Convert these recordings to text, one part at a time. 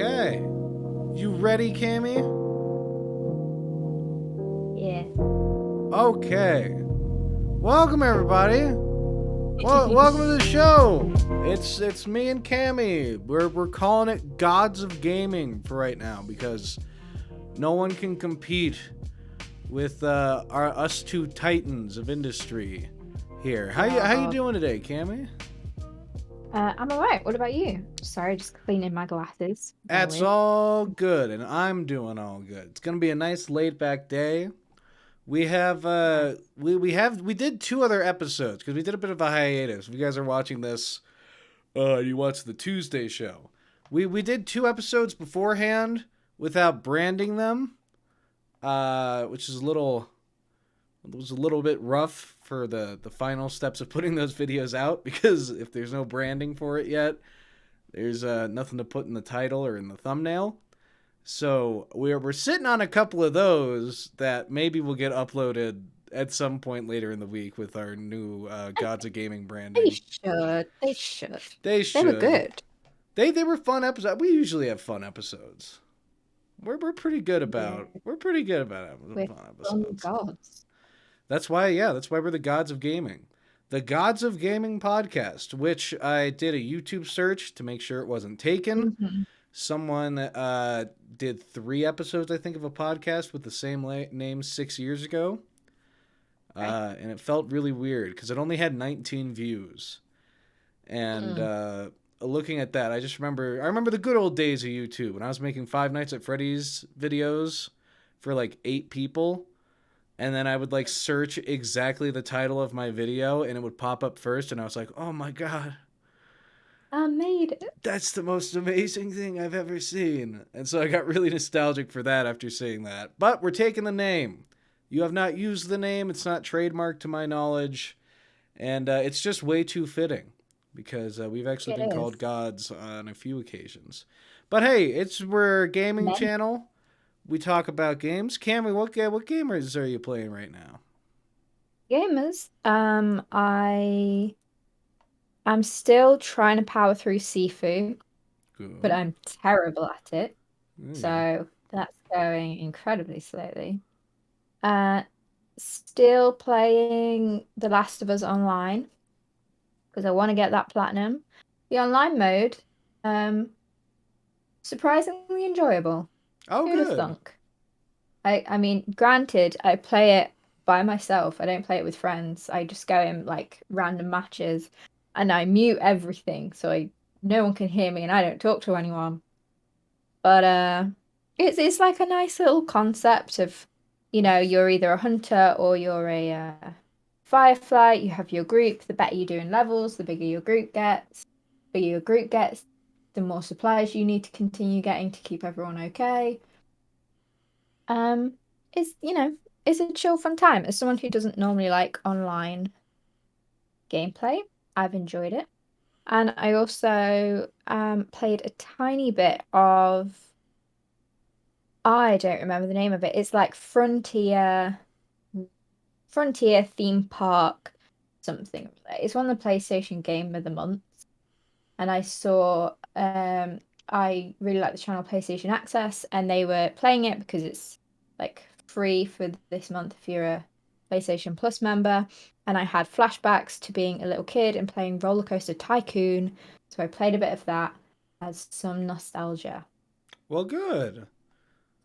Okay. You ready, Cammy? Yeah. Okay. Welcome, everybody. Well, welcome to the show. It's me and Cammy. We're calling it Gods of Gaming for right now because no one can compete with us two titans of industry here. How you doing today, Cammy? I'm alright. What about you? Sorry, just cleaning my glasses. Bear That's with. all good, and I'm doing all good. It's gonna be a nice laid back day. We have we did two other episodes because we did a bit of a hiatus. If you guys are watching this, you watch the Tuesday show. We did two episodes beforehand without branding them, which is a little bit rough for the final steps of putting those videos out because if there's no branding for it yet, there's nothing to put in the title or in the thumbnail. So we're sitting on a couple of those that maybe will get uploaded at some point later in the week with our new Gods of Gaming They branding. should. They should. They They were should. good. They were fun episodes. We usually have fun episodes. We're pretty good Yeah. about having We're fun fun episodes. gods. That's why we're the Gods of Gaming. The Gods of Gaming podcast, which I did a YouTube search to make sure it wasn't taken. Mm-hmm. Someone did 3 episodes, I think, of a podcast with the same name 6 years ago. Right. And it felt really weird because it only had 19 views. And looking at that, I remember the good old days of YouTube when I was making Five Nights at Freddy's videos for like 8 people. And then I would like search exactly the title of my video and it would pop up first. And I was like, oh my God, I made it. that's the most amazing thing I've ever seen. And so I got really nostalgic for that after seeing that. But we're taking the name. You have not used the name. It's not trademarked to my knowledge. And it's just way too fitting because we've actually It been is. called gods on a few occasions. But hey, we're a gaming Men. channel. We talk about games. Cammy, what gamers are you playing right now? Gamers. I'm still trying to power through Sifu, but Good. I'm terrible at it. Yeah. So that's going incredibly slowly. Uh, Still playing The Last of Us online because I want to get that platinum. The online mode, um, surprisingly enjoyable. Oh, Who'd have good. thunk? I mean, granted, I play it by myself. I don't play it with friends. I just go in like random matches and I mute everything so no one can hear me and I don't talk to anyone. But it's like a nice little concept of, you're either a hunter or you're a firefly. You have your group. The better you do in levels, the bigger your group gets. The bigger your group gets, the more supplies you need to continue getting to keep everyone okay. Um, it's it's a chill fun time. As someone who doesn't normally like online gameplay, I've enjoyed it. And I also played a tiny bit of I don't remember the name of it. It's like Frontier theme park something. It's one of the PlayStation Game of the Month. And I saw I really like the channel PlayStation Access and they were playing it because it's like free for this month if you're a PlayStation Plus member. And I had flashbacks to being a little kid and playing Roller Coaster Tycoon. So I played a bit of that as some nostalgia. Well, good.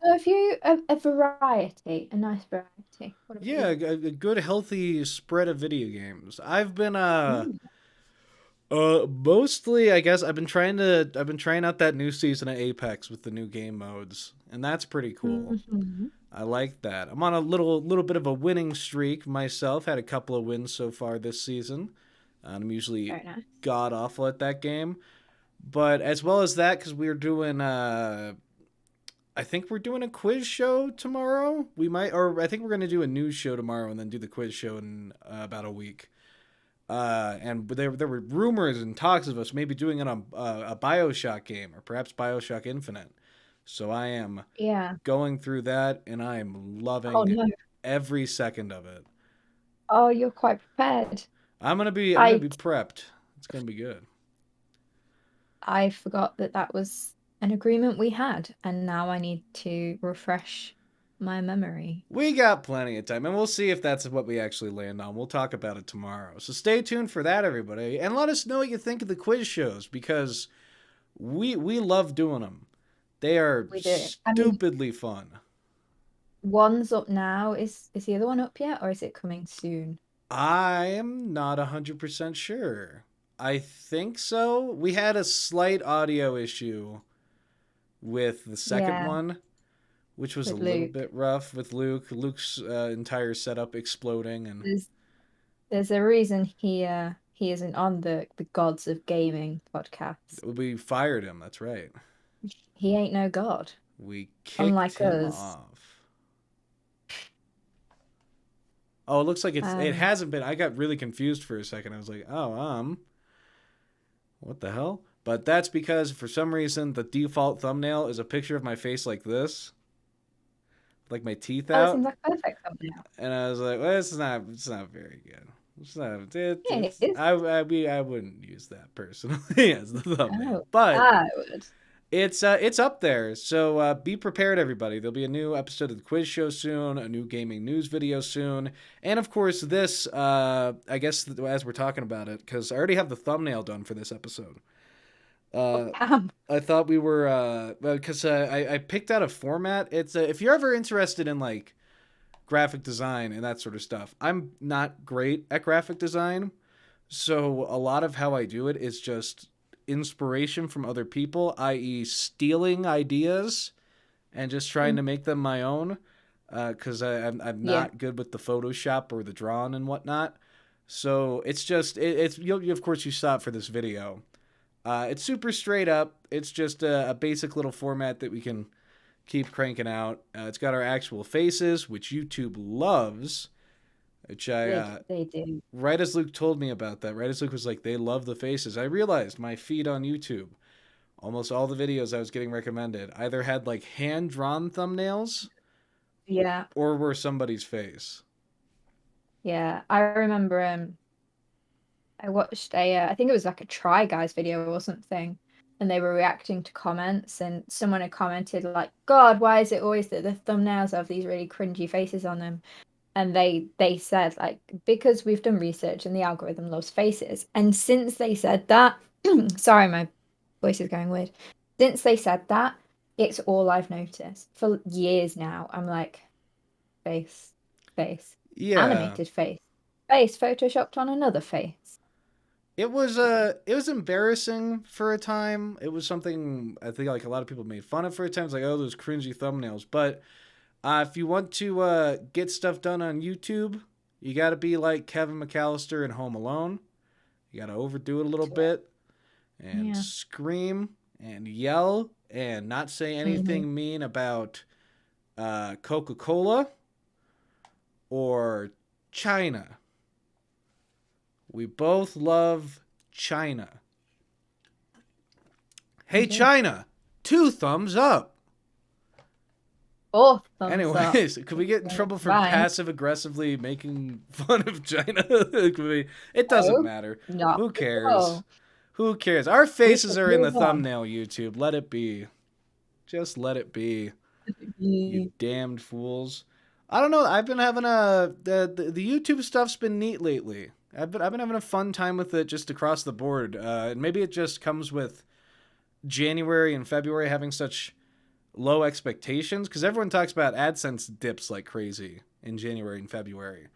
So if you a variety, a nice variety. What about Yeah, you? a good healthy spread of video games. I've been Mm. mostly I guess I've been trying out that new season of Apex with the new game modes, and that's pretty cool. Mm-hmm. I like that. I'm on a little bit of a winning streak myself. Had a couple of wins so far this season. I'm usually Very nice. god awful at that game, but as well as that, because we're doing I think we're doing a quiz show tomorrow. We might, or I think we're going to do a news show tomorrow and then do the quiz show in about a week. And there were rumors and talks of us maybe doing it on a Bioshock game or perhaps Bioshock Infinite. So I am Yeah. going through that and I am Oh loving no. every second of it. Oh, you're quite prepared. I'm gonna I be prepped. It's gonna be good. I forgot that was an agreement we had, and now I need to refresh my memory. We got plenty of time, and we'll see if that's what we actually land on. We'll talk about it tomorrow. So stay tuned for that, everybody, and let us know what you think of the quiz shows because we love doing them. They are We do. I mean, stupidly fun. one's up now. Is the other one up yet, or is it coming soon? I am not 100% sure. I think so. We had a slight audio issue with the second Yeah, one, which was a with little Luke. bit rough with Luke. Luke's entire setup exploding, and There's there's a reason he isn't on the Gods of Gaming podcast. we fired him. That's right. He ain't no god, We kicked unlike him us. off. Oh, it looks like it Um, hasn't been. I got really confused for a second. I was like, oh, what the hell? But that's because for some reason the default thumbnail is a picture of my face like this, like my teeth oh, it out, seems like a perfect thumbnail. and I was like, well, it's not very good. It's not. Yeah, it It's is. I wouldn't use that personally as the thumbnail, Oh, but I would. it's up there. So be prepared, everybody. There'll be a new episode of the quiz show soon, a new gaming news video soon, and of course this. I guess as we're talking about it, because I already have the thumbnail done for this episode. Oh, Uh, damn. I thought we were because I picked out a format. It's if you're ever interested in like graphic design and that sort of stuff. I'm not great at graphic design, so a lot of how I do it is just inspiration from other people, i.e., stealing ideas and just trying to Mm. make them my own. Because I'm Yeah, not good with the Photoshop or the drawing and whatnot. So it's just it's you of course you saw it for this video. It's super straight up. It's just a basic little format that we can keep cranking out. It's got our actual faces, which YouTube loves. Which they do. right as Luke told me about that, right as Luke was like, they love the faces, I realized my feed on YouTube, almost all the videos I was getting recommended either had like hand drawn thumbnails Yeah, or were somebody's face. yeah. I remember I watched I think it was like a Try Guys video or something, and they were reacting to comments, and someone had commented like, "God, why is it always that the thumbnails have these really cringy faces on them?" And they said like, because we've done research and the algorithm loves faces. And since they said that, sorry, my voice is going weird. Since they said that, it's all I've noticed for years now. I'm like, face, face, Yeah. animated face, face photoshopped on another face. It was embarrassing for a time. It was something I think like a lot of people made fun of for a time. It's like, oh, those cringy thumbnails. But if you want to get stuff done on YouTube, you got to be like Kevin McAllister in Home Alone. You got to overdo it a little bit and Yeah. scream and yell and not say Hmm. anything mean about Coca-Cola or China. We both love China. We Hey, do. China, 2 thumbs up. Fourth thumbs up. Anyways, could we get in trouble for Fine. passive aggressively making fun of China? It doesn't No, matter. not Who at cares? all. Who cares? Our We faces should are in the move on. thumbnail, YouTube. Let it be. Just let it be. You damned fools. I don't know. I've been having the YouTube stuff's been neat lately. I've been having a fun time with it just across the board. And maybe it just comes with January and February having such low expectations because everyone talks about AdSense dips like crazy in January and February.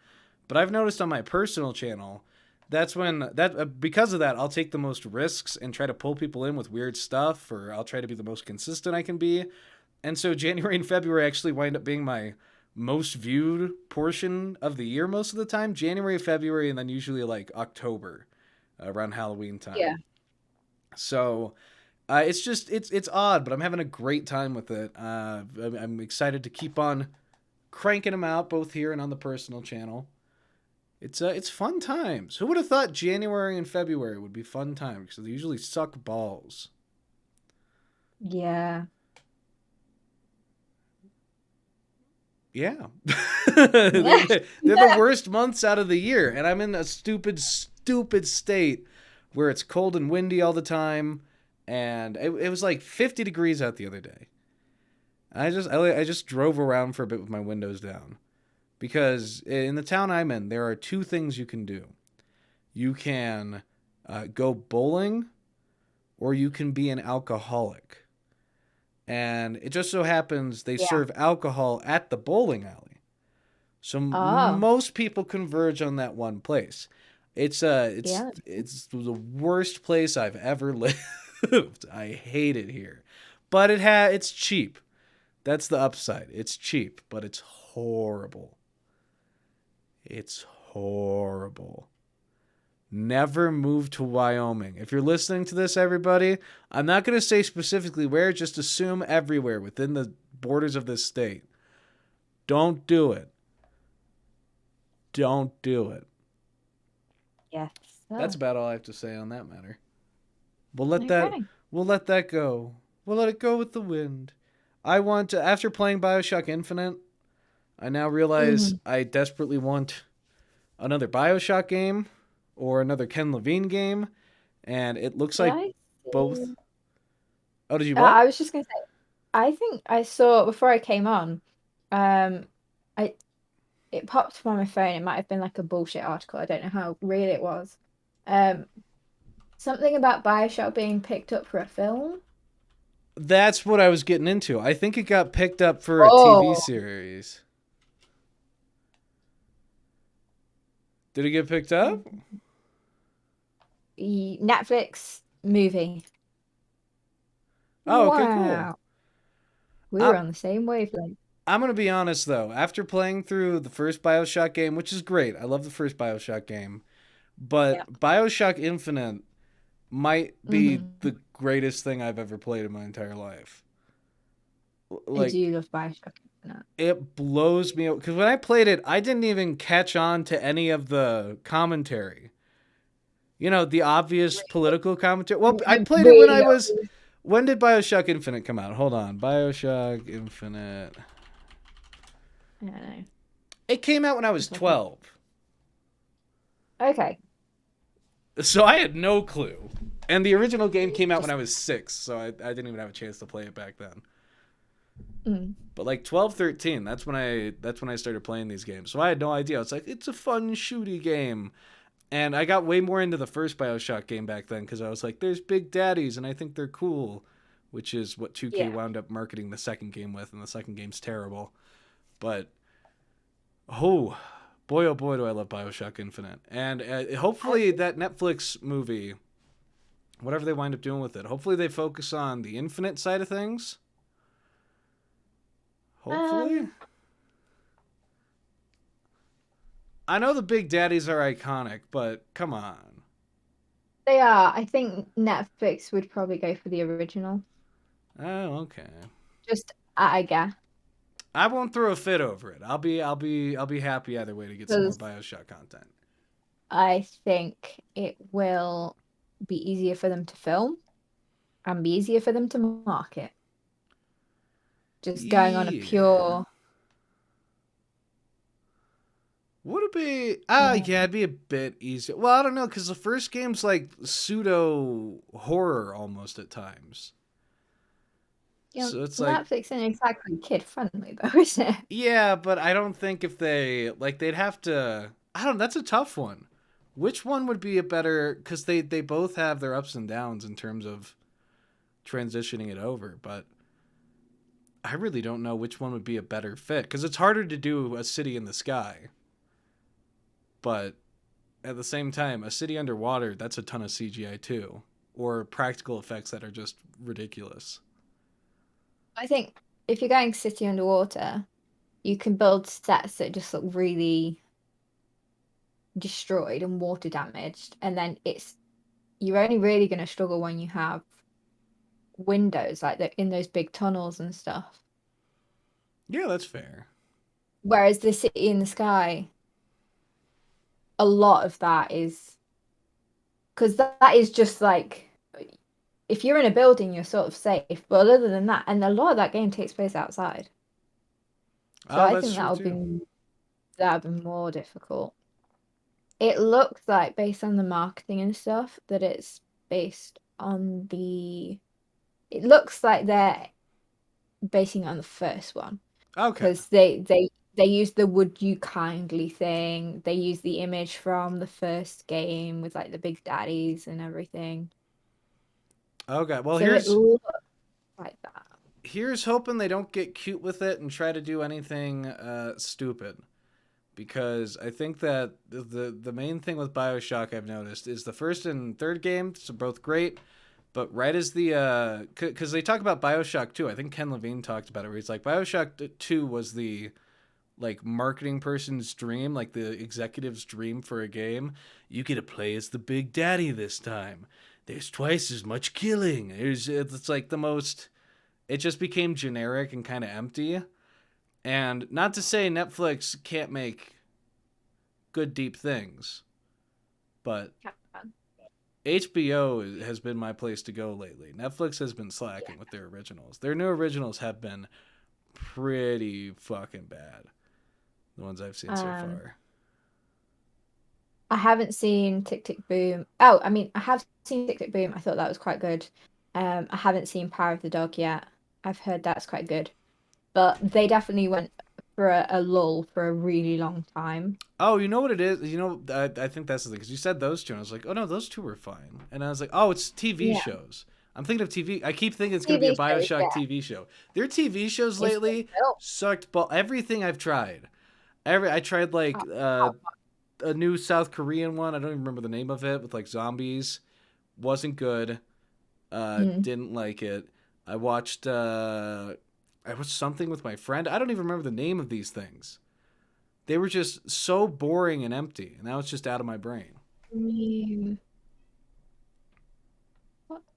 But I've noticed on my personal channel, that's when that because of that, I'll take the most risks and try to pull people in with weird stuff, or I'll try to be the most consistent I can be. And so January and February actually wind up being my most viewed portion of the year most of the time. January, February, and then usually like October, around Halloween Yeah. time. So it's just it's odd, but I'm having a great time with it. I'm excited to keep on cranking them out both here and on the personal channel. It's fun times. Who would have thought January and February would be fun times? Because they usually suck balls. Yeah. Yeah, they're the worst months out of the year, and I'm in a stupid state where it's cold and windy all the time, and it was like 50 degrees out the other day. I just drove around for a bit with my windows down because in the town I'm in, there are two things you can do. You can go bowling, or you can be an alcoholic. And it just so happens they Yeah. serve alcohol at the bowling alley. So Oh, most people converge on that one place. It's yeah. it's the worst place I've ever lived. I hate it here. But it's cheap. That's the upside. It's cheap, but it's horrible. It's horrible. Never move to Wyoming. If you're listening to this, everybody, I'm not going to say specifically where, just assume everywhere within the borders of this state. Don't do it. Don't do it. Yes. That's Oh, about all I have to say on that matter. We'll let that okay. we'll let that go. We'll let it go with the wind. I want to, after playing BioShock Infinite, I now realize Hmm. I desperately want another BioShock game or another Ken Levine game, and it looks Did like I both. see? Oh, did you what? I was just gonna say, I think I saw before I came on, um, I it popped up on my phone. It might have been like a bullshit article. I don't know how real it was. Um, Something about Bioshock being picked up for a film. That's what I was getting into. I think it got picked up for a TV Oh, series. Did it get picked up? Netflix movie. Oh, okay, cool. Wow, we were I'm on the same wavelength. I'm gonna be honest though. After playing through the first Bioshock game, which is great, I love the first Bioshock game, Yeah. but Bioshock Infinite might be Hmm. the greatest thing I've ever played in my entire life. I Like, do love Bioshock Infinite. it blows me out because when I played it, I didn't even catch on to any of the commentary. You know, the obvious political commentary. Well, I played it when I Really was. obvious. When did Bioshock Infinite come out? Hold on. Bioshock Infinite. I don't know. It came out when I Off was the top of my 12. So I had no clue. And the original game came out when just I was 6, so I didn't even have a chance to play it back then. mm, But like 12, 13, that's when I started playing these games. So I had no idea. It's like it's a fun shooty game. And I got way more into the first BioShock game back then because I was like, there's big daddies and I think they're cool, which is what 2K yeah. wound up marketing the second game with, and the second game's terrible. But, oh, boy, oh boy, do I love BioShock Infinite. And hopefully that Netflix movie, whatever they wind up doing with it, hopefully they focus on the Infinite side of things. Hopefully. Um, I know the big daddies are iconic, but come on. they are. I think Netflix would probably go for the original. Oh, okay. Just, I guess, I won't throw a fit over it. I'll be happy either way to get some more because BioShock content. I think it will be easier for them to film and be easier for them to market. Just going on a Yeah. pure, Would it be? yeah, Yeah, it'd be a bit easier. Well, I don't know, because the first game's like pseudo horror almost at times. So it's like, Netflix isn't exactly kid friendly though, is it? yeah, but I don't think if they like they'd have to. I don't. That's a tough one. Which one would be a better? Because they both have their ups and downs in terms of transitioning it over, but I really don't know which one would be a better fit because it's harder to do a city in the sky, but at the same time, a city underwater, that's a ton of CGI too, or practical effects that are just ridiculous. I think if you're going city underwater, you can build sets that just look really destroyed and water damaged, and then it's you're only really going to struggle when you have windows like in those big tunnels and stuff. Yeah, that's fair. Whereas the city in the sky, a lot of that is because that is just like if you're in a building, you're sort of safe. But other than that, and a lot of that game takes place outside, so Oh, I that's think true too. that'll be more difficult. It looks like based on the marketing and stuff that it's based on the. It looks like they're basing it on the first one Okay. because they use the "Would you kindly" thing. They use the image from the first game with like the big daddies and everything. Okay. Well, So it looks like that. here's hoping they don't get cute with it and try to do anything stupid. Because I think that the main thing with Bioshock I've noticed is the first and third games are both great, but right as the because they talk about Bioshock 2, I think Ken Levine talked about it where he's like Bioshock 2 was the like marketing person's dream, like the executive's dream for a game. You get to play as the big daddy this time. There's twice as much killing. It's like the most. It just became generic and kind of empty. And not to say Netflix can't make good deep things, but HBO has been my place to go lately. Netflix has been slacking with their originals. Their new originals have been pretty fucking bad. The ones I've seen so Um, far. I haven't seen Tick Tick Boom. Oh, I mean, I have seen Tick Tick Boom. I thought that was quite good. I haven't seen Power of the Dog yet. I've heard that's quite good. But they definitely went for a lull for a really long time. Oh, you know what it is? You know, I think that's the thing. Because you said those two, and I was like, oh no, those two were fine. And I was like, oh, it's TV Yeah. shows. I'm thinking of TV. I keep thinking it's going to be a TV shows, Bioshock yeah. TV show. Their TV shows It's good lately film. sucked. But everything I've tried, I tried like Oh, oh, a new South Korean one. I don't even remember the name of it with like zombies. Wasn't good. mm. Didn't like it. I watched I watched something with my friend. I don't even remember the name of these things. They were just so boring and empty, and now it's just out of my brain. Mm.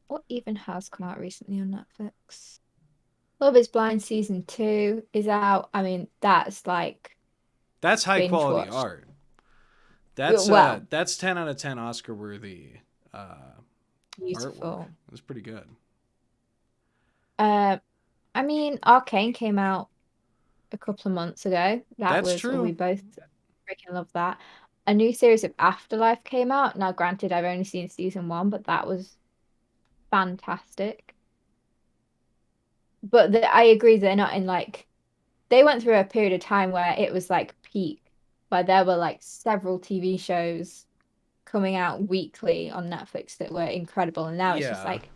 What even has come out recently on Netflix? Love is Blind season 2 is out. I mean, that's like That's high binge quality watched. art. That's Well, 10 out of 10 Oscar worthy uh, artwork. beautiful. It was pretty good. Uh, I mean, Arcane came out a couple of months ago. That That's was, we true. both freaking love that. A new series of Afterlife came out. Now, granted, I've only seen season 1, but that was fantastic. But I agree, they're not in like, they went through a period of time where it was like peak, where there were like several TV shows coming out weekly on Netflix that were incredible. And now it's just Yeah. like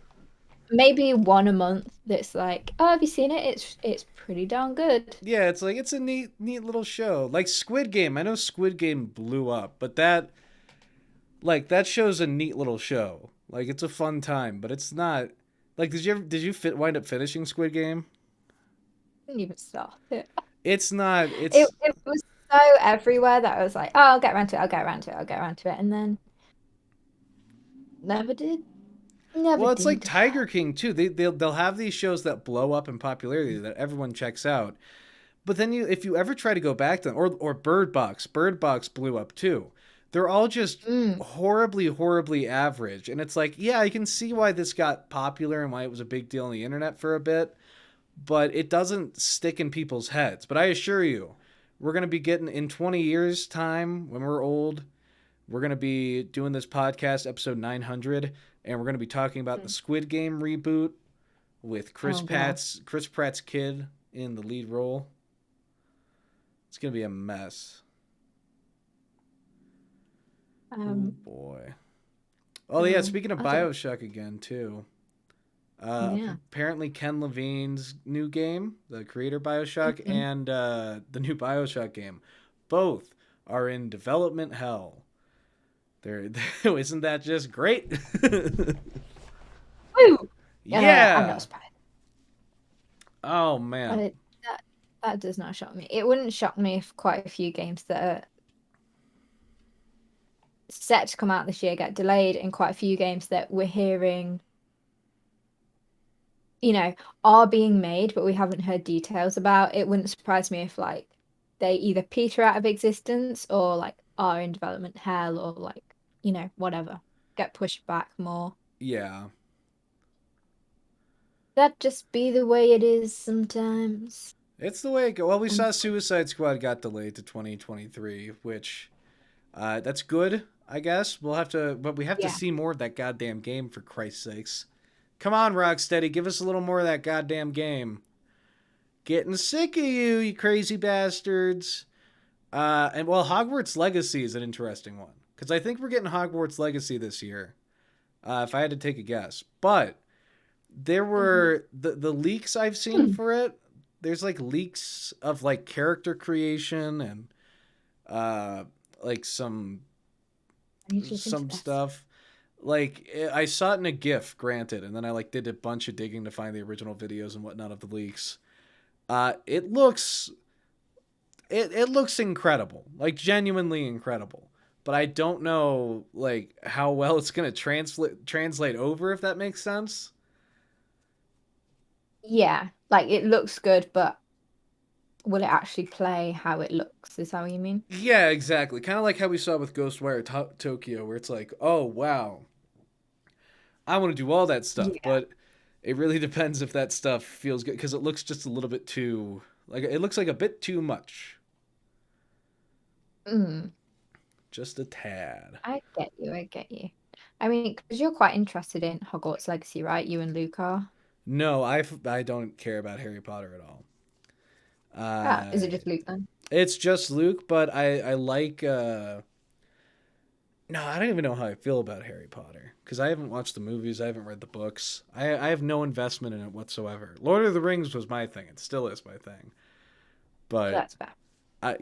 maybe one a month that's like, oh, have you seen it? It's pretty darn good. Yeah, it's like it's a neat little show. Like Squid Game. I know Squid Game blew up, but that show's a neat little show. Like it's a fun time, but it's not like did you wind up finishing Squid Game? Didn't even start it. It's not It it's it was so everywhere that I was like, oh, I'll get around to it, I'll get around to it, I'll get around to it, and then never did, never well, it's like did. Tiger King too. They'll have these shows that blow up in popularity that everyone checks out. But then if you ever try to go back to them, or Bird Box blew up too. They're all just Mm. horribly average, and it's like, yeah, I can see why this got popular and why it was a big deal on the internet for a bit, but it doesn't stick in people's heads. But I assure you, we're gonna be getting in 20 years' time when we're old. We're gonna be doing this podcast, episode 900, and we're gonna be talking about the Squid Game reboot with Oh God. Chris Pratt's kid in the lead role. It's gonna be a mess. Oh Um, boy. Oh yeah, well, speaking of I don't. Bioshock again too. Yeah. Apparently Ken Levine's new game, the creator Bioshock, Mhm. and the new Bioshock game, both are in development hell. They're isn't that just great? Woo! I'm not Yeah. surprised. Oh But man. that does not shock me. It wouldn't shock me if quite a few games that are set to come out this year get delayed, and quite a few games that we're hearing, you know, are being made, but we haven't heard details about. It wouldn't surprise me if like they either peter out of existence or like are in development hell or like, whatever, get pushed back more. Yeah. That just be the way it is sometimes. It's the way it goes. Well, we saw Unfortunately. Suicide Squad got delayed to 2023, which that's good. I guess we'll have to, but we have to Yeah. see more of that goddamn game for Christ's sakes. Come on, Rocksteady, give us a little more of that goddamn game. Getting sick of you, you crazy bastards. And well, Hogwarts Legacy is an interesting one because I think we're getting Hogwarts Legacy this year. If I had to take a guess, but there Hmm. were the leaks I've seen for it. There's like leaks of like character creation and uh like I need to look into some this. stuff. Like I saw it in a GIF, granted, and then I like did a bunch of digging to find the original videos and whatnot of the leaks. It looks it looks incredible, like genuinely incredible. But I don't know like how well it's gonna translate over, if that makes sense. Yeah, like it looks good, but will it actually play how it looks? Is that what you mean? Yeah, exactly. Kind of like how we saw with Ghostwire Tokyo, where it's like, oh wow, I want to do all that stuff, Yeah. but it really depends if that stuff feels good because it looks just a little bit too like it looks like a bit too much, Mm, just a tad. I get you. I get you. I mean, because you're quite interested in Hogwarts Legacy, right? You and Luke are. No, I don't care about Harry Potter at all. Ah, is Uh, it just Luke then? it's just Luke, but I like. No, I don't even know how I feel about Harry Potter because I haven't watched the movies, I haven't read the books. I have no investment in it whatsoever. Lord of the Rings was my thing; it still is my thing. But That's fair.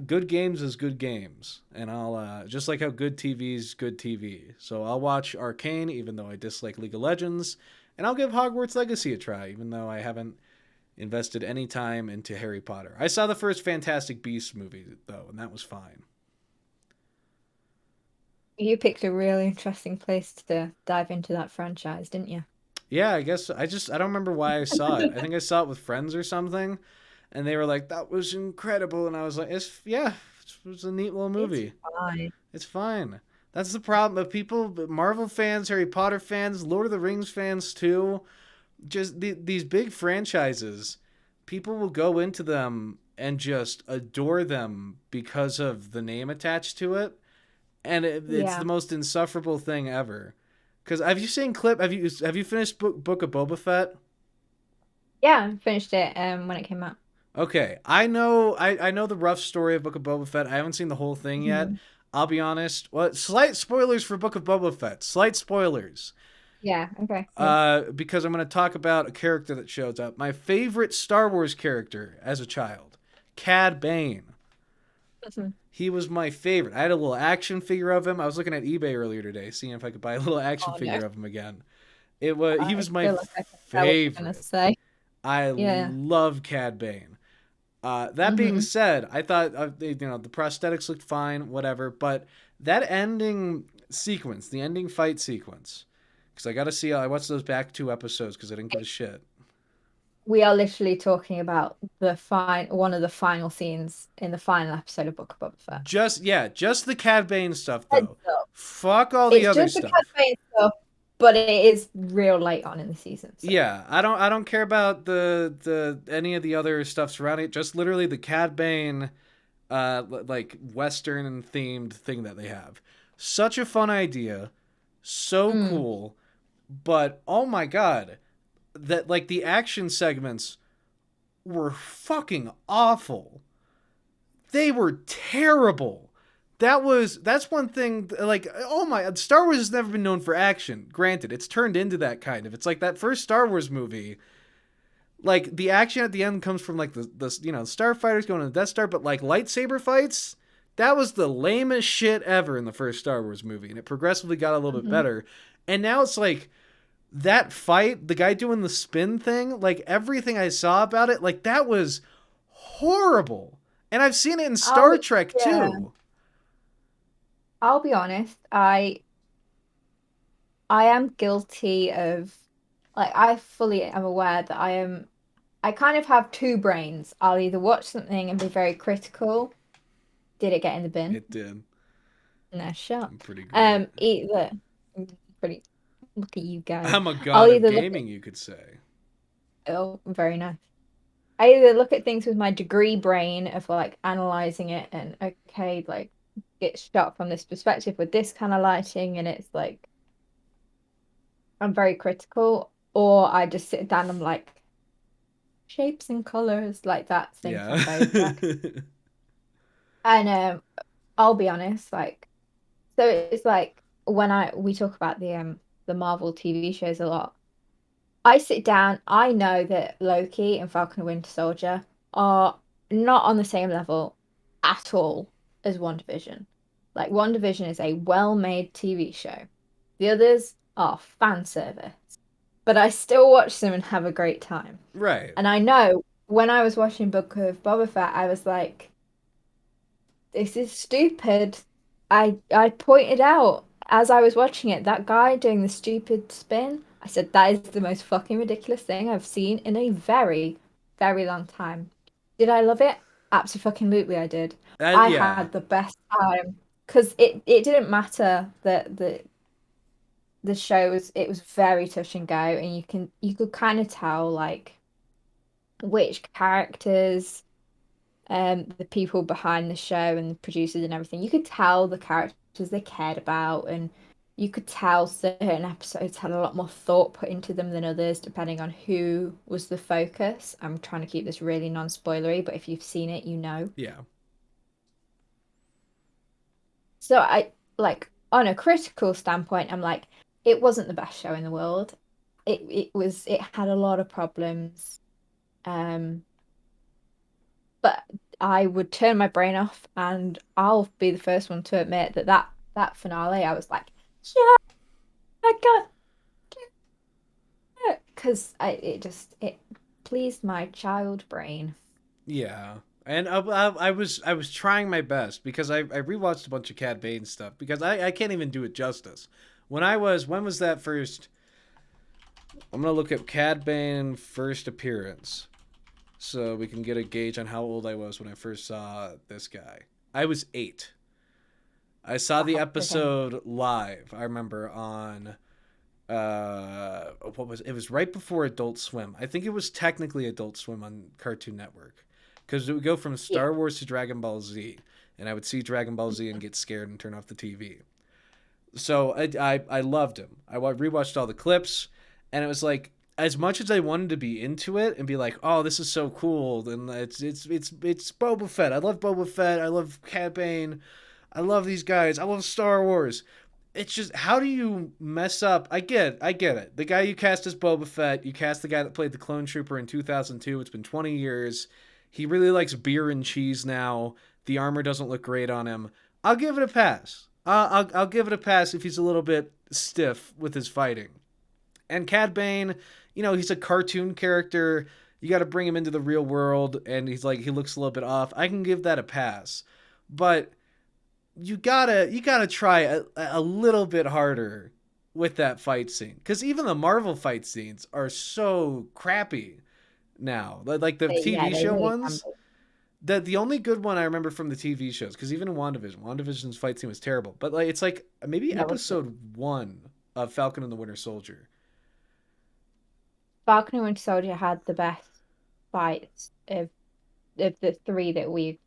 good games is good games, and I'll just like how good TV is good TV. So I'll watch Arcane, even though I dislike League of Legends, and I'll give Hogwarts Legacy a try, even though I haven't invested any time into Harry Potter. I saw the first Fantastic Beasts movie though, and that was fine. You picked a really interesting place to dive into that franchise, didn't you? Yeah, I guess I don't remember why I saw it. I think I saw it with friends or something, and they were like, "That was incredible," and I was like, "It's yeah, it was a neat little It's movie. fine. It's fine." That's the problem. But people, Marvel fans, Harry Potter fans, Lord of the Rings fans too, just these big franchises, people will go into them and just adore them because of the name attached to it, and it's the Yeah. most insufferable thing ever. Because have you seen clip? Have you finished Book of Boba Fett? Yeah, I finished it when it came out. Okay, I know the rough story of Book of Boba Fett. I haven't seen the whole thing yet. Mhm. I'll be honest. Well, slight spoilers for Book of Boba Fett. Slight spoilers. Yeah, okay. Yeah. Because I'm going to talk about a character that shows up. My favorite Star Wars character as a child, Cad Bane. Mhm. He was my favorite. I had a little action figure of him. I was looking at eBay earlier today, seeing if I could buy a little action Oh no. figure of him again. He I was my feel like I can tell what you're gonna favorite. say. I Yeah. love Cad Bane. That being Hmm. said, I thought the prosthetics looked fine, whatever, but that ending sequence, the ending fight sequence, because I got to see. I watched those back 2 episodes because I didn't give a shit. We are literally talking about one of the final scenes in the final episode of Book of Boba Fett. Just the Cad Bane stuff Heads though. up. Fuck all the It's other just the Cad stuff. Bane stuff, but it is real late on in the season, so Yeah, I don't care about the any of the other stuff surrounding it. Just literally the Cad Bane, like Western themed thing that they have. Such a fun idea, so mm. cool, but oh my god, that like the action segments were fucking awful. They were terrible. That's one thing like oh my Star Wars has never been known for action. Granted, it's turned into that kind of. It's like that first Star Wars movie. Like the action at the end comes from like the starfighters going to the Death Star, but like lightsaber fights, that was the lamest shit ever in the first Star Wars movie, and it progressively got a little bit Hmm. better. And now it's like that fight, the guy doing the spin thing, like everything I saw about it, like that was horrible. And I've seen it in I'll Star Trek yeah, too. I'll be honest. I am guilty of like I fully am aware that I kind of have two brains. I'll either watch something and be very critical. Did it get in the bin? It did. No, shut. I'm pretty great. Either pretty. Look at you go. I'm a I'll god of either look at gaming, you could say. oh, very nice. I either look at things with my degree brain of like analyzing it and okay, like it's shot from this perspective with this kind of lighting, and it's like I'm very critical, or I just sit down and I'm like shapes and colors, like that thing Yeah. from Bojack. And I'll be honest, like so it's like when I we talk about the Marvel TV shows a lot. I sit down, I know that Loki and Falcon and Winter Soldier are not on the same level at all as WandaVision. Like WandaVision is a well-made TV show. The others are fan service. But I still watch them and have a great time. Right. And I know when I was watching Book of Boba Fett, I was like, this is stupid. I pointed out as I was watching it, that guy doing the stupid spin. I said that is the most fucking ridiculous thing I've seen in a very, very long time. Did I love it? Absolutely, I did. I Yeah. had the best time because it didn't matter that the show was it was very touch and go, and you could kind of tell like which characters the people behind the show and the producers and everything, you could tell the characters they cared about, and you could tell certain episodes had a lot more thought put into them than others, depending on who was the focus. I'm trying to keep this really non-spoilery, but if you've seen it, you know. Yeah. So I like on a critical standpoint, I'm like, it wasn't the best show in the world. It had a lot of problems. Um, but I would turn my brain off, and I'll be the first one to admit that that finale, I was like, yeah, I got it, because I it just it pleased my child brain. Yeah. And I was trying my best because I rewatched a bunch of Cad Bane stuff because I can't even do it justice. When was that first? I'm gonna look at Cad Bane first appearance so we can get a gauge on how old I was when I first saw this guy. I was 8. I saw the Wow, okay. episode live. I remember on what was it? Was right before Adult Swim. I think it was technically Adult Swim on Cartoon Network because it would go from Yeah. Star Wars to Dragon Ball Z, and I would see Dragon Ball Z and get scared and turn off the TV. So I loved him. I rewatched all the clips, and it was like as much as I wanted to be into it and be like, oh, this is so cool, and it's Boba Fett. I love Boba Fett. I love Cad Bane. I love these guys. I love Star Wars. It's just how do you mess up? I get it. The guy you cast as Boba Fett, you cast the guy that played the clone trooper in 2002. It's been 20 years. He really likes beer and cheese now. The armor doesn't look great on him. I'll give it a pass. I'll give it a pass if he's a little bit stiff with his fighting. And Cad Bane, you know, he's a cartoon character. You got to bring him into the real world, and he looks a little bit off. I can give that a pass, but you gotta try a little bit harder with that fight scene because even the Marvel fight scenes are so crappy now. Like the Yeah, TV they show really can ones. be. The only good one I remember from the TV shows because even in WandaVision's fight scene was terrible. But like it's like maybe That was good. episode 1 of Falcon and the Winter Soldier. Falcon and Winter Soldier had the best fights of the three that we've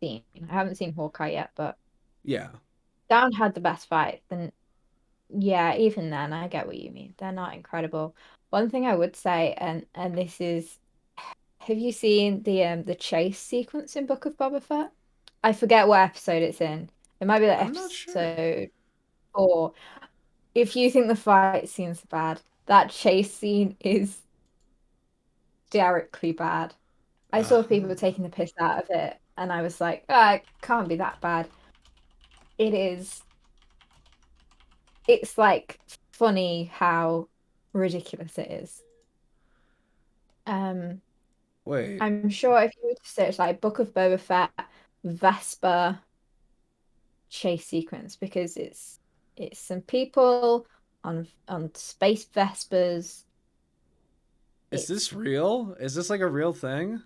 seen. I haven't seen Hawkeye yet, but Yeah, Down had the best fights, and yeah, even then, I get what you mean. They're not incredible. One thing I would say, and this is, have you seen the chase sequence in Book of Boba Fett? I forget what episode it's in. It might be like I'm not sure. episode 4. If you think the fight scene's bad, that chase scene is hysterically bad. I Uh, saw people taking the piss out of it, and I was like, ah, it can't be that bad. It is. It's like funny how ridiculous it is. Um, wait, I'm sure if you were to search like Book of Boba Fett Vesper chase sequence, because it's some people on space Vespers. is this It's real? Is this like a real thing?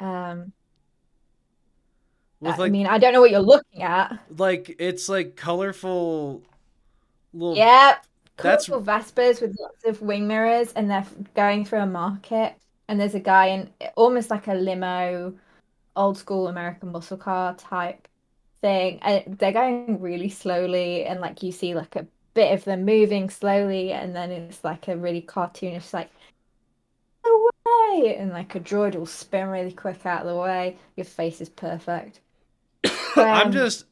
um With I mean, I don't know what you're looking at. it's like colorful little. Yeah, That's colorful Vespers with lots of wing mirrors, and they're going through a market, and there's a guy in almost like a limo, old school American muscle car type. thing. And they're going really slowly, and like you see like a bit of them moving slowly, and then it's like a really cartoonish like away, and like a droid will spin really quick out of the way. Your face is perfect. I'm Um, just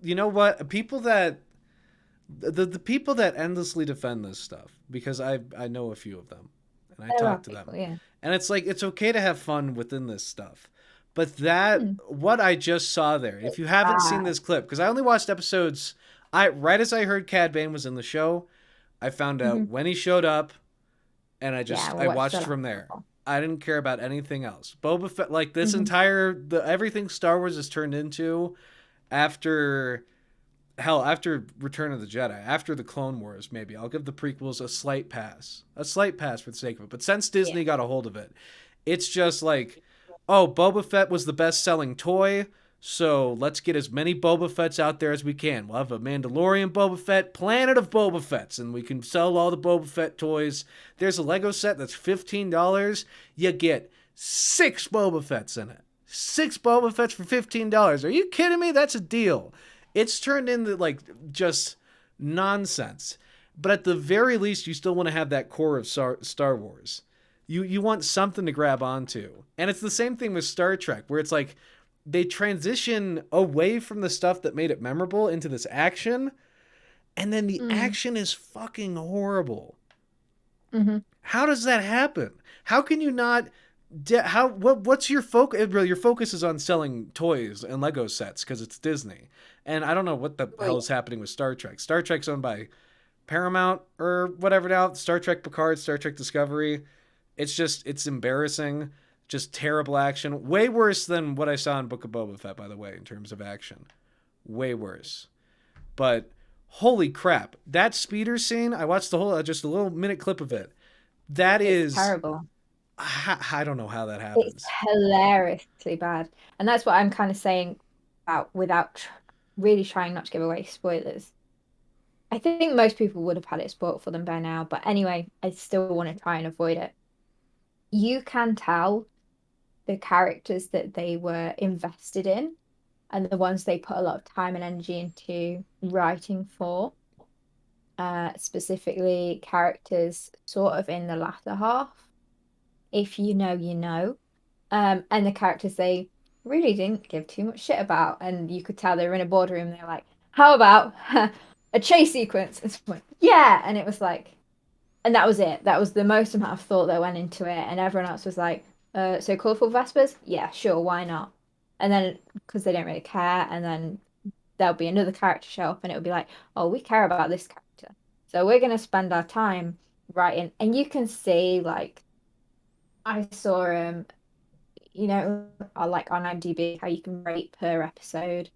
you know what? People that the people that endlessly defend this stuff, because I know a few of them and I there are talk to people, them. yeah. And it's like it's okay to have fun within this stuff. But that Hmm. what I just saw there, if It's you haven't seen bad. this clip, because I only watched episodes I right as I heard Cad Bane was in the show, I found Hmm. out when he showed up and Yeah, I we'll watch the watched last from there. couple. I didn't care about anything else. Boba Fett, like this Hmm. entire the everything Star Wars has turned into after after Return of the Jedi, after the Clone Wars, maybe I'll give the prequels a slight pass for the sake of it. But since Yeah. Disney got a hold of it, it's just like, oh, Boba Fett was the best-selling toy, so let's get as many Boba Fetts out there as we can. We'll have a Mandalorian Boba Fett, Planet of Boba Fetts, and we can sell all the Boba Fett toys. There's a Lego set that's $15. You get 6 Boba Fetts in it. 6 Boba Fetts for $15. Are you kidding me? That's a deal. It's turned into like just nonsense. But at the very least, you still want to have that core of Star Wars. You want something to grab onto. And it's the same thing with Star Trek, where it's like they transition away from the stuff that made it memorable into this action, and then the Mm. action is fucking horrible. Hmm. How does that happen? How can you not how what's your focus? Really, your focus is on selling toys and Lego sets because it's Disney. And I don't know what the Oh, hell yeah. is happening with Star Trek. Star Trek's owned by Paramount or whatever now. Star Trek Picard, Star Trek Discovery. It's embarrassing. Just terrible action. Way worse than what I saw in Book of Boba Fett, by the way, in terms of action. Way worse. But holy crap, that speeder scene! I watched the whole just a little minute clip of it. That It's is terrible. I don't know how that It's happens. hilariously bad. And that's what I'm kind of saying about without really trying not to give away spoilers. I think most people would have had it spoiled for them by now, but anyway, I still want to try and avoid it. You can tell the characters that they were invested in and the ones they put a lot of time and energy into writing for, specifically characters sort of in the latter half. If you know, you know. And the characters they really didn't give too much shit about. And you could tell they were in a boardroom. They were like, "How about a chase sequence?" And someone, yeah, and it was like, and that was it. That was the most amount of thought that went into it. And everyone else was like, "So colorful Vespers? Yeah, sure, why not?" And then because they don't really care, and then there'll be another character show up, and it would be like, "Oh, we care about this character, so we're gonna spend our time writing." And you can see like I saw like on IMDb, how you can rate per episode.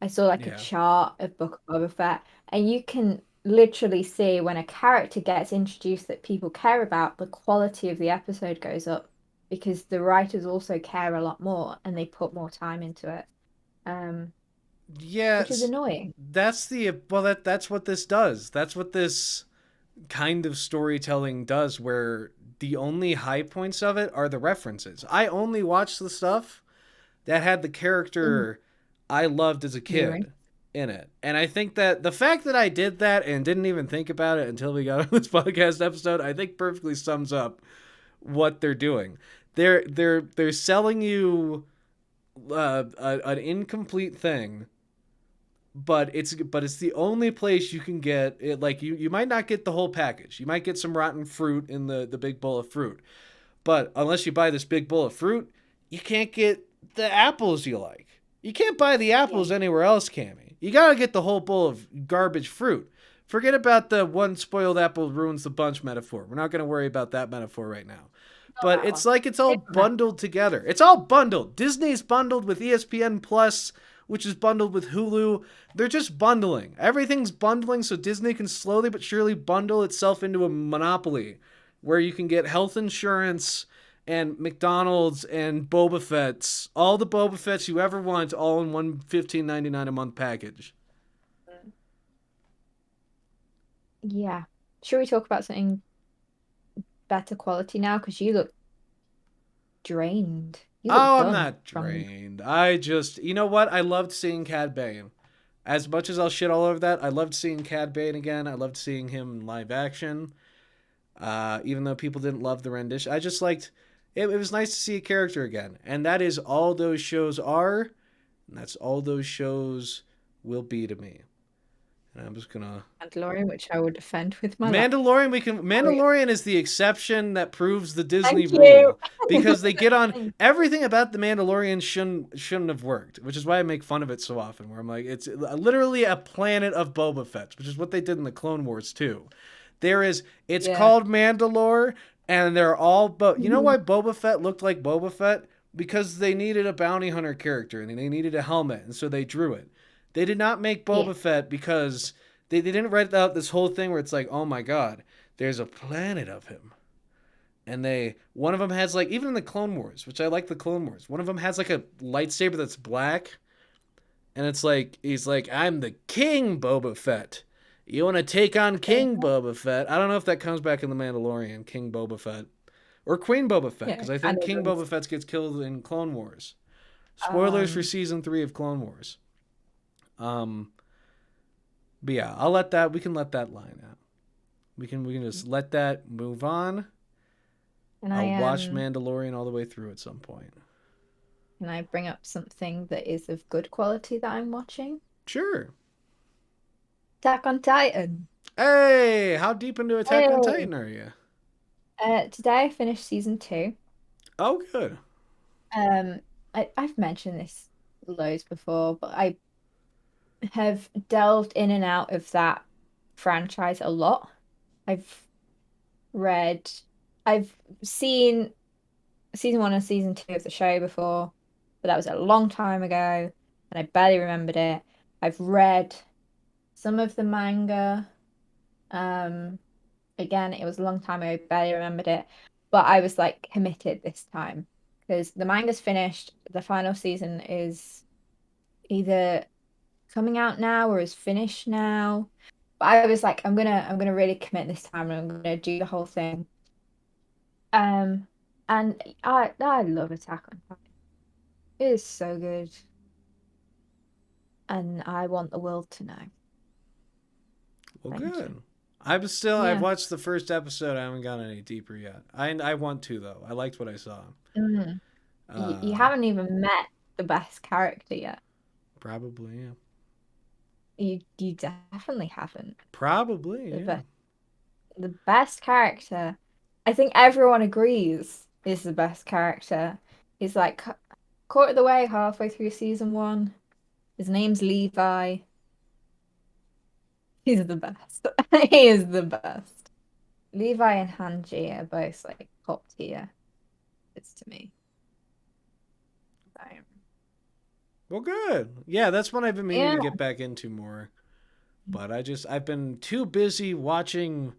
I saw like a Yeah. chart of Book of Boba Fett, and you can literally see when a character gets introduced that people care about, the quality of the episode goes up because the writers also care a lot more and they put more time into it, um, which is Yes. annoying. That's the well that's what this does. That's what this kind of storytelling does where the only high points of it are the references. I only watched the stuff that had the Mhm. character I loved as a Viewing. kid in it. And I think that the fact that I did that and didn't even think about it until we got on this podcast episode, I think perfectly sums up what they're doing. They're selling you an incomplete thing, but it's the only place you can get it. Like you might not get the whole package. You might get some rotten fruit in the big bowl of fruit, but unless you buy this big bowl of fruit, you can't get the apples you like. You can't buy the Yeah. apples anywhere else, Cammy. You gotta get the whole bowl of garbage fruit. Forget about the one spoiled apple ruins the bunch metaphor. We're not gonna worry about that metaphor right now. Not But that it's one. like it's all Different metaphor. bundled together. It's all bundled. Disney's bundled with ESPN Plus, which is bundled with Hulu. They're just bundling. Everything's bundling so Disney can slowly but surely bundle itself into a monopoly where you can get health insurance and McDonald's and Boba Fett's, all the Boba Fett's you ever want, all in one $15.99 a month package. Yeah. Should we talk about something better quality now? Because you look drained. You look Oh, I'm done not from. drained. I just, you know what? I loved seeing Cad Bane. As much as I'll shit all over that, I loved seeing Cad Bane again. I loved seeing him in live action. Even though people didn't love the rendition, I just liked it. It was nice to see a character again, and that is all those shows are, and that's all those shows will be to me. And I'm just gonna Mandalorian, which I would defend with my life. Mandalorian. We can Oh, yeah. Mandalorian is the exception that proves the Disney Thank you. rule because they get on Thank everything about the Mandalorian shouldn't have worked, which is why I make fun of it so often. Where I'm like, it's literally a planet of Boba Fett, which is what they did in the Clone Wars too. It's yeah. called Mandalore, and they're all. But you know Mhm. why Boba Fett looked like Boba Fett? Because they needed a bounty hunter character and they needed a helmet, and so they drew it. They did not make Yeah. Boba Fett because they didn't write out this whole thing where it's like, oh my god, there's a planet of him. And one of them has like, even in the Clone Wars, which I like the Clone Wars, one of them has like a lightsaber that's black. And it's like, he's like, I'm the King Boba Fett. You want to take on King Boba Fett? I don't know if that comes back in The Mandalorian, King Boba Fett. Or Queen Boba Fett, Yeah. because I Kind think of King Boba does. Fett gets killed in Clone Wars. Spoilers for Um, season 3 of Clone Wars. Um, but yeah, I'll let that. We can let that line out. We can just let that move on. and I'll I watch Mandalorian all the way through at some point. can I bring up something that is of good quality that I'm watching? Sure. Attack on Titan. Hey, how deep into Attack on Hey. Titan are you? Today I finished season 2. Oh, good. Um, I've mentioned this loads before, but I have delved in and out of that franchise a lot. I've read, I've seen season 1 and season 2 of the show before, but that was a long time ago, and I barely remembered it. I've read some of the manga. Um, Again, it was a long time ago, barely remembered it, but I was like committed this time because the manga's finished. The final season is either coming out now or is finished now. But I was like, I'm gonna really commit this time and I'm gonna do the whole thing. Um, and I love Attack on Titan. It is so good, and I want the world to know. Well, Thank you. good. I've Yeah. watched the first episode. I haven't gone any deeper yet. I want to though. I liked what I saw. Mm. You Uh, haven't even met the best character yet. probably, yeah. You definitely haven't. Probably, The yeah. best the best character, I think everyone agrees is the best character. He's like quarter of the way, halfway through season 1. His name's Levi. He's the best. He is the best. Levi and Hanji are both like top tier. It's to me. So, Well, good. Yeah, that's one I've been meaning yeah. to get back into more. But I've been too busy watching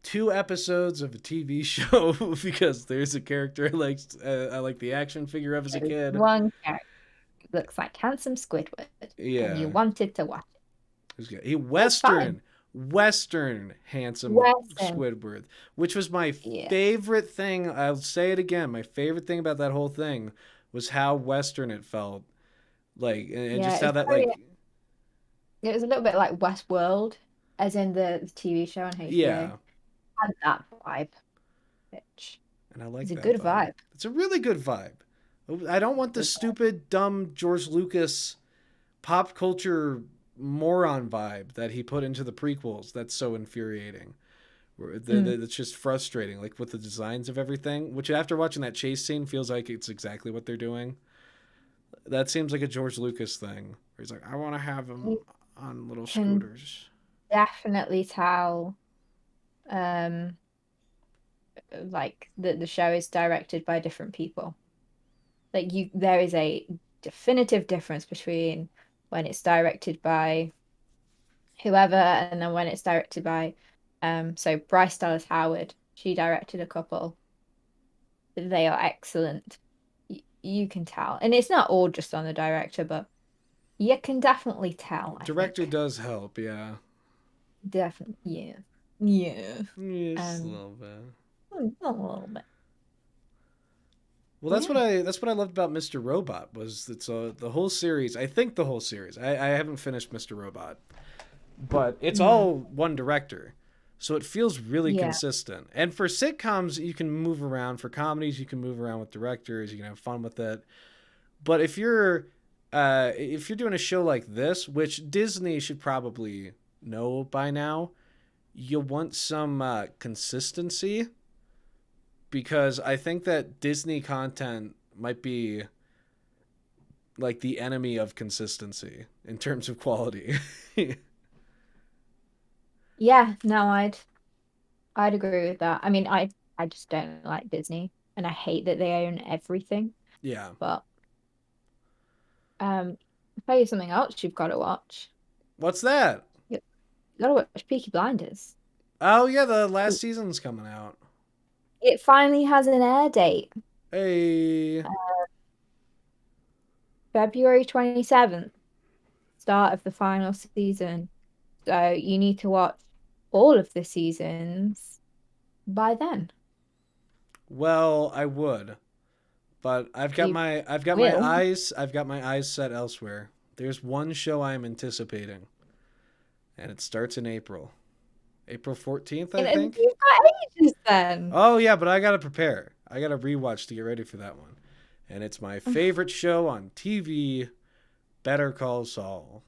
2 episodes of a TV show because there's a character I like the action figure of as a There's kid. one character who looks like handsome Squidward, and you Yeah, wanted to watch it. he That's fine. Western handsome Western. Squidward, which was my Yeah. favorite thing. I'll say it again. My favorite thing about that whole thing was how Western it felt, like, and Yeah, just how it's that very like, it was a little bit like Westworld, as in the TV show on HBO. yeah. Had that vibe, which And I is like a that good vibe. vibe. It's a really good vibe. I don't want the Good vibe. stupid, dumb George Lucas pop culture moron vibe that he put into the prequels. That's so infuriating. Mm. It's just frustrating, like with the designs of everything. Which after watching that chase scene feels like it's exactly what they're doing. That seems like a George Lucas thing. Where he's like, I want to have them You on little can scooters. definitely tell, um, like the show is directed by different people. Like there is a definitive difference between when it's directed by whoever and then when it's directed by, so Bryce Dallas Howard, she directed a couple. They are excellent. You can tell. And it's not all just on the director, but you can definitely tell, I Director think. does help, yeah. Definitely, yeah. Yeah. Yes, a Um, little bit. a little bit. Well, Yeah. that's what I loved about Mr. Robot was it's the whole series. I think the whole series. I haven't finished Mr. Robot, but it's Mm. all one director, so it feels really Yeah. consistent. And for sitcoms, you can move around. For comedies, you can move around with directors. You can have fun with it. But if you're doing a show like this, which Disney should probably know by now, you want some consistency because I think that Disney content might be like the enemy of consistency in terms of quality. Yeah, no, I'd agree with that. I mean, I just don't like Disney and I hate that they own everything. Yeah. But I'll tell you something else you've got to watch. What's that? You've got to watch Peaky Blinders. Oh yeah, the last season's coming out. It finally has an air date, Hey. February 27th, start of the final season. So you need to watch all of the seasons by then. Well, I would, but You I've got my will. eyes set elsewhere. There's one show I'm anticipating, and it starts in April. April 14th, I And think. you've got ages then. Oh yeah, but I gotta prepare. I gotta rewatch to get ready for that one. And it's my favorite show on TV, Better Call Saul.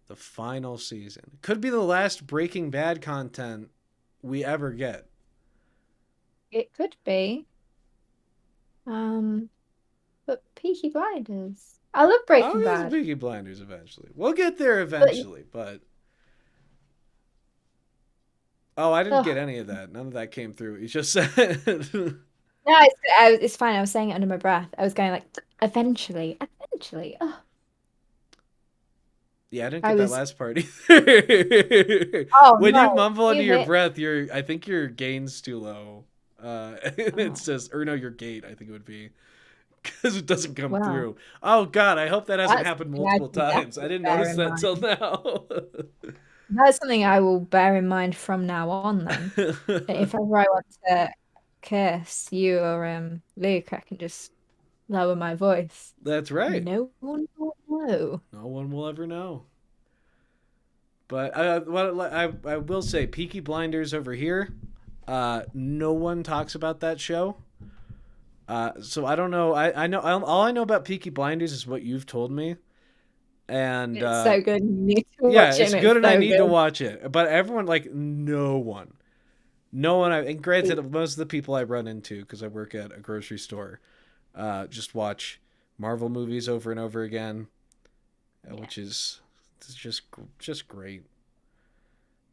The final season. Could be the last Breaking Bad content we ever get. It could be. Um, but Peaky Blinders. I love I'll Breaking get to Bad. Peaky Blinders eventually. We'll get there But eventually, but oh, I didn't get oh, any of that. None of that came through. You just said no, it's fine. I was saying it under my breath. I was going like, eventually, eventually. Oh, yeah, I didn't I get that was. last part either. Oh When you no, mumble under you your hit. breath, I think your gain's too low. Oh It's just, or no, your gate, I think it would be, because it doesn't come well, through. Oh God, I hope that hasn't that's happened something I multiple can times. I definitely didn't bear notice in that till mind. now. That's something I will bear in mind from now on. Then, if ever I want to curse you or Luke, I can just lower my voice. That's right. No one will know. No one will ever know. But what I will say, Peaky Blinders over here, no one talks about that show. So I don't know. I know all I know about Peaky Blinders is what you've told me, and It's so good. You need to yeah, watch it, it's and it's good, and I so need to good. watch it. But everyone, like, no one. And granted, most of the people I run into because I work at a grocery store, just watch Marvel movies over and over again, Yeah. which is just great,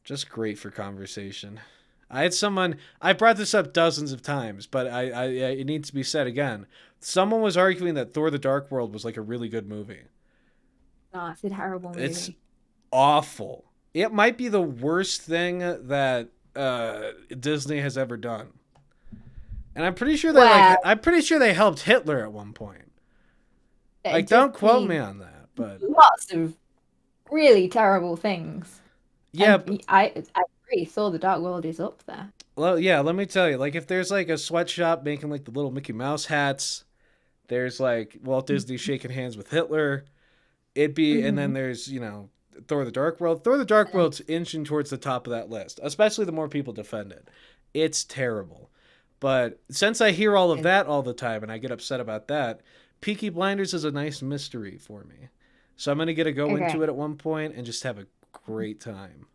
just great for conversation. I had someone. I brought this up dozens of times, but it needs to be said again. Someone was arguing that Thor: The Dark World was like a really good movie. No, it's a terrible It's movie. awful. It might be the worst thing that Disney has ever done. And Well, I'm pretty sure they helped Hitler at one point. Like, don't quote me Disney on that, but lots of really terrible things, yeah, and I agree. Thor: The Dark World is up there. well, yeah. Let me tell you, like, if there's like a sweatshop making like the little Mickey Mouse hats, there's like Walt Disney shaking hands with Hitler. It'd be, and then Mm-hmm. there's Thor: The Dark World. Thor: The Dark World's inching towards the top of that list, especially the more people defend it. It's terrible. But since I hear all of that all the time and I get upset about that, Peaky Blinders is a nice mystery for me. So I'm going to get to go into Okay, it at one point and just have a great time.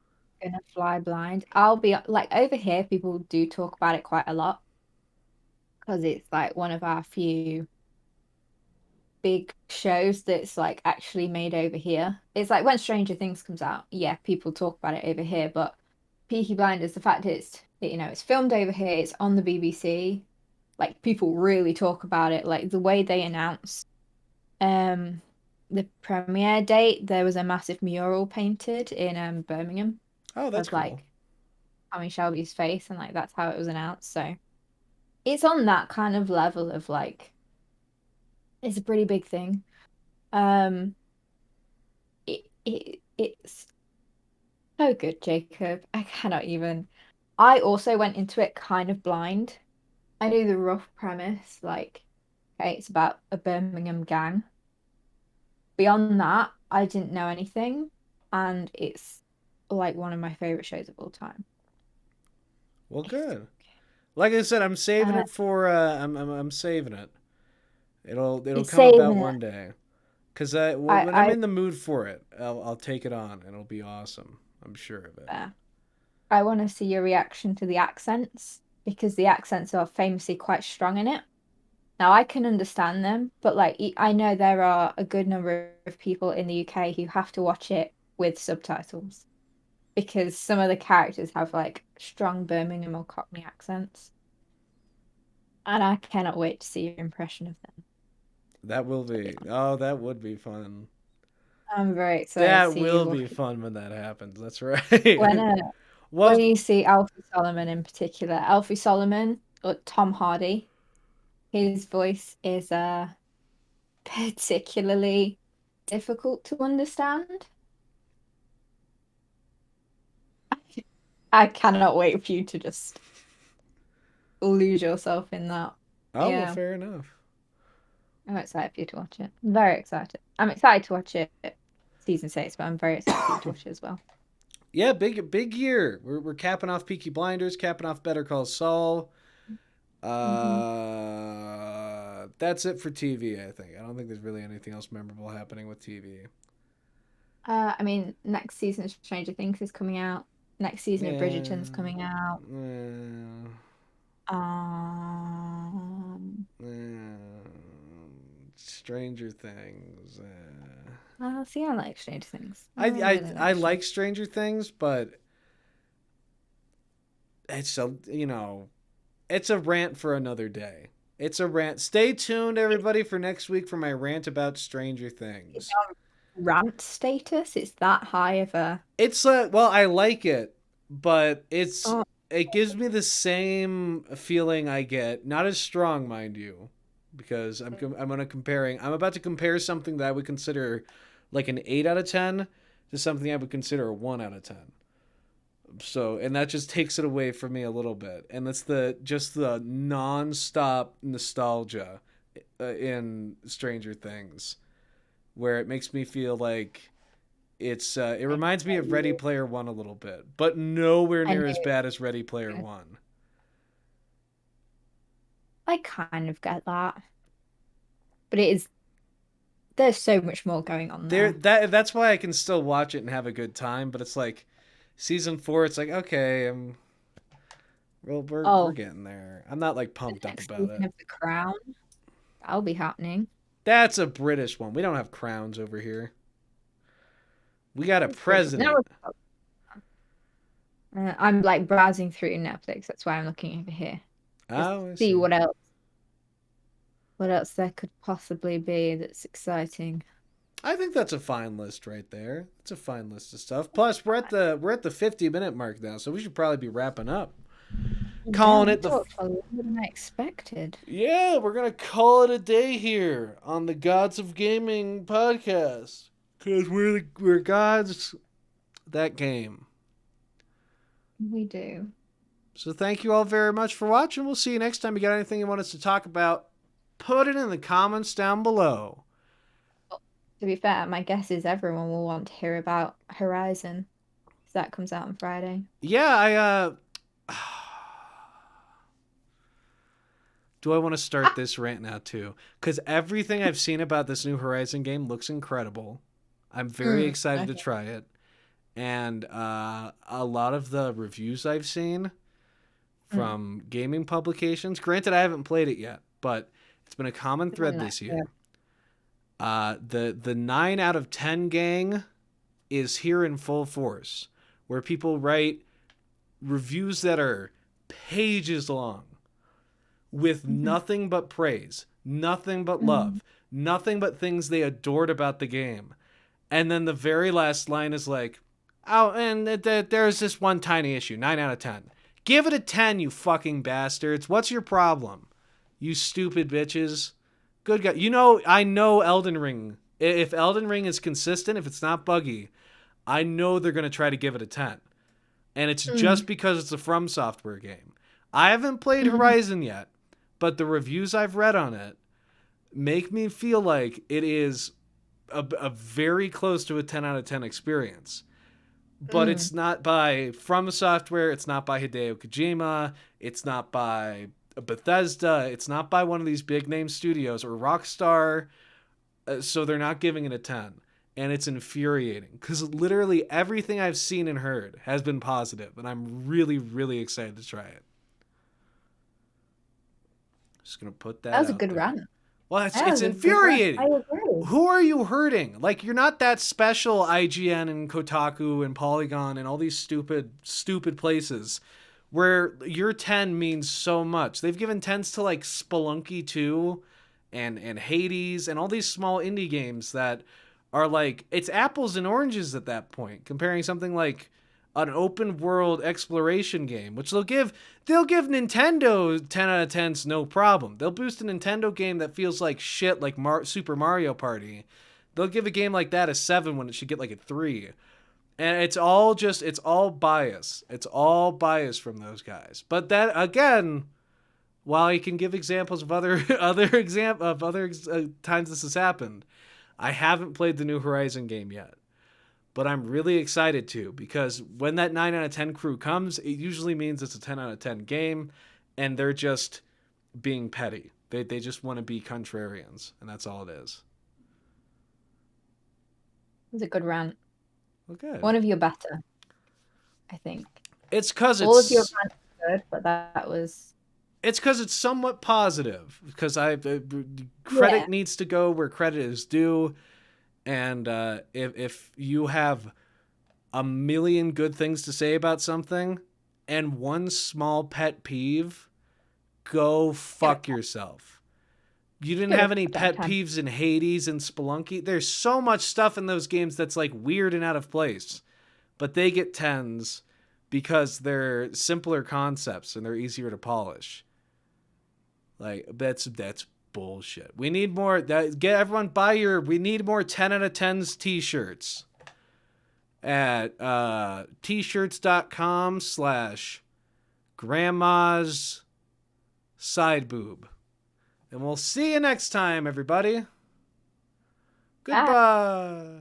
gonna fly blind. I'll be like over here. People do talk about it quite a lot because it's like one of our few big shows that's like actually made over here. It's like when Stranger Things comes out, yeah, people talk about it over here, but Peaky Blinders, the fact it's filmed over here, it's on the BBC, like people really talk about it, like the way they announce um the premiere date, there was a massive mural painted in Birmingham Oh, that's of cool. like Tommy Shelby's face, and like that's how it was announced. So it's on that kind of level of like it's a pretty big thing. Um it's so good, Jacob. I cannot even. I also went into it kind of blind. I knew the rough premise, like, okay, it's about a Birmingham gang. Beyond that, I didn't know anything, and it's like one of my favorite shows of all time. Well, It's good. Like I said, I'm saving uh, it for. I'm saving it. It'll it's come about saving it. one day. Cause I when I'm I in the mood for it, I'll take it on and it'll be awesome. I'm sure of it. uh, I want to see your reaction to the accents because the accents are famously quite strong in it. Now I can understand them, but like I know there are a good number of people in the UK who have to watch it with subtitles because some of the characters have like strong Birmingham or Cockney accents, and I cannot wait to see your impression of them. That will It'll be be. fun. Oh, that would be fun. I'm very excited to That see you will look be at fun when that happens. That's when right. uh, when Well, you see Alfie Solomon in particular. Alfie Solomon or Tom Hardy, his voice is particularly difficult to understand. I cannot wait for you to just lose yourself in that. oh well, Yeah, fair enough. I'm excited for you to watch it. I'm very excited. I'm excited to watch it season 6, but I'm very excited for you to watch it as well. Yeah, big year. We're capping off Peaky Blinders, capping off Better Call Saul. Hmm. That's it for TV. I think. I don't think there's really anything else memorable happening with TV. I mean, next season of Stranger Things is coming out. Next season of Yeah. Bridgerton's coming out. Yeah. Um, Yeah. Stranger Things. see, I like Stranger Things. I, I I really I like like Stranger. Stranger Things, but it's it's a rant for another day. It's a rant. Stay tuned, everybody, for next week for my rant about Stranger It's Things. on rant status. It's that high of a. It's well, I like it, but Oh, it gives me the same feeling I get, not as strong, mind you, because I'm about to compare something that I would consider like an 8 out of 10 to something I would consider a 1 out of 10. So, and that just takes it away from me a little bit. And that's the non-stop nostalgia in Stranger Things where it makes me feel like it I reminds me of Ready knew Player One a little bit, but nowhere I knew near as it bad as Ready Player was good. One. I kind of get that, but it is. There's so much more going on there. That's why I can still watch it and have a good time. But it's like season 4. It's like okay, we're Oh, getting there. I'm not like the pumped up next about season it. of The Crown, that'll be happening. That's a British one. We don't have crowns over here. We got a It's British. No, president. I'm like browsing through Netflix. That's why I'm looking over here. Just to Oh, I see see. what else there could possibly be that's exciting. I think that's a fine list right there. It's a fine list of stuff. Plus, we're at the 50-minute mark now, so we should probably be wrapping up. Yeah, Calling we it the talked a lot more than I expected. Yeah, we're gonna call it a day here on the Gods of Gaming podcast because we're gods that game. We do. So thank you all very much for watching. We'll see you next time. You got anything you want us to talk about? Put it in the comments down below. Well, to be fair, my guess is everyone will want to hear about Horizon because that comes out on Friday. Yeah, do I want to start this rant now too? Because everything I've seen about this new Horizon game looks incredible. I'm very excited to Okay. try it, and a lot of the reviews I've seen Mm. from gaming publications. Granted, I haven't played it yet, but it's been a common thread Something like this that. year. The 9 out of 10 gang is here in full force, where people write reviews that are pages long with Mhm. nothing but praise, nothing but Mm. love, nothing but things they adored about the game. And then the very last line is like, oh, and there's this one tiny issue, 9 out of 10. Give it a 10, you fucking bastards. What's your problem? You stupid bitches. Good God. I know Elden Ring. If Elden Ring is consistent, if it's not buggy, I know they're going to try to give it a 10. And it's just Mm. because it's a From Software game. I haven't played Mhm. Horizon yet, but the reviews I've read on it make me feel like it is a very close to a 10 out of 10 experience. But Mm. it's not by From Software, it's not by Hideo Kojima, it's not by Bethesda, it's not by one of these big name studios or Rockstar, so they're not giving it a 10. And it's infuriating because literally everything I've seen and heard has been positive, and I'm really, really excited to try it. Just gonna put That that was a out good there. rant. Well, That it's was a good rant. I infuriating. agree. Who are you hurting? Like, you're not that special, IGN and Kotaku and Polygon and all these stupid places where your 10 means so much. They've given 10s to like Spelunky 2 and Hades and all these small indie games that are like, it's apples and oranges at that point, comparing something like an open world exploration game, which they'll give Nintendo 10 out of 10s no problem. They'll boost a Nintendo game that feels like shit, like Super Mario Party. They'll give a game like that a 7 when it should get like a 3. And it's all bias. It's all bias from those guys. But that again, while you can give examples of other times this has happened, I haven't played the new Horizon game yet. But I'm really excited to, because when that 9 out of 10 crew comes, it usually means it's a 10 out of 10 game, and they're just being petty. They just want to be contrarians, and that's all it is. It was a good rant. Well, good. One of your better, I think. It's because All of your it's rants were good, but that was it's because it's somewhat positive. Because yeah. credit needs to go where credit is due, and if you have a million good things to say about something, and one small pet peeve, go Give it, fuck yourself. You didn't give have it any a damn pet 10. peeves in Hades and Spelunky. There's so much stuff in those games that's like weird and out of place, but they get 10s because they're simpler concepts and they're easier to polish. Like, that's bullshit. We need more. Get everyone buy your. We need more 10 out of 10s t-shirts at t-shirts.com/grandma's side boob. And we'll see you next time, everybody. Bye. Goodbye.